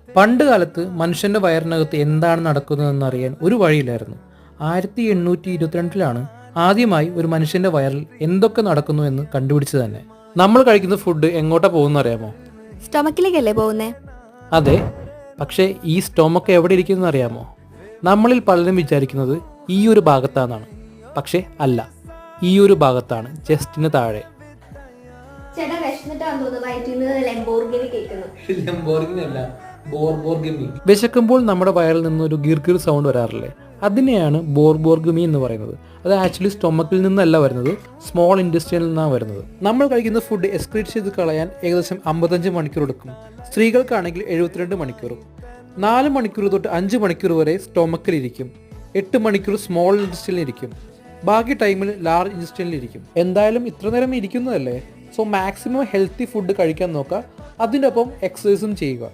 പണ്ട് കാലത്ത് മനുഷ്യൻ്റെ വയറിനകത്ത് എന്താണ് നടക്കുന്നതെന്ന് അറിയാൻ ഒരു വഴിയില്ലായിരുന്നു. 1822 ആദ്യമായി ഒരു മനുഷ്യൻ്റെ വയറിൽ എന്തൊക്കെ നടക്കുന്നു എന്ന് കണ്ടുപിടിച്ചു തന്നെ. നമ്മൾ കഴിക്കുന്ന ഫുഡ് എങ്ങോട്ടാ പോകുന്ന അറിയാമോ? സ്റ്റൊമക്കിലേക്കല്ലേ പോകുന്നേ? അതെ, പക്ഷേ ഈ സ്റ്റൊമക്ക് എവിടെ ഇരിക്കുന്നു അറിയാമോ? നമ്മളിൽ പലരും വിചാരിക്കുന്നത് ഈ ഒരു ഭാഗത്താണെന്നാണ്. പക്ഷേ അല്ല, ഈ ഒരു ഭാഗത്താണ്, ജസ്റ്റിന് താഴെ. ചേട്ടാ വിശന്നിട്ടാന്ന് തോന്നുന്നു വയറ്റിന്ന് ലംബോർഗിനി കേൾക്കുന്നു. വിശക്കുമ്പോൾ നമ്മുടെ വയറിൽ നിന്ന് ഒരു ഗിർഗിർ സൗണ്ട് വരാറില്ലേ? അതിനെയാണ് ബോർബോർഗമി എന്ന് പറയുന്നത്. അത് ആക്ച്വലി സ്റ്റൊമക്കിൽ നിന്നല്ല വരുന്നത്, സ്മോൾ ഇൻഡസ്ട്രിയിൽ നിന്നാണ് വരുന്നത്. നമ്മൾ കഴിക്കുന്ന ഫുഡ് എക്സ്ക്രീറ്റ് ചെയ്ത് കളയാൻ ഏകദേശം 55 മണിക്കൂർ എടുക്കും. സ്ത്രീകൾക്കാണെങ്കിൽ 72 മണിക്കൂറും. 4 മണിക്കൂർ തൊട്ട് 5 മണിക്കൂർ വരെ സ്റ്റൊമക്കിലിരിക്കും. 8 മണിക്കൂർ സ്മോൾ ഇൻഡസ്ട്രിയിലിരിക്കും. ബാക്കി ടൈമിൽ ലാർജ് ഇൻഡസ്ട്രിയിലിരിക്കും. എന്തായാലും ഇത്ര നേരം ഇരിക്കുന്നതല്ലേ, സോ മാക്സിമം ഹെൽത്തി ഫുഡ് കഴിക്കാൻ നോക്കുക. അതിനൊപ്പം എക്സസൈസും ചെയ്യുക.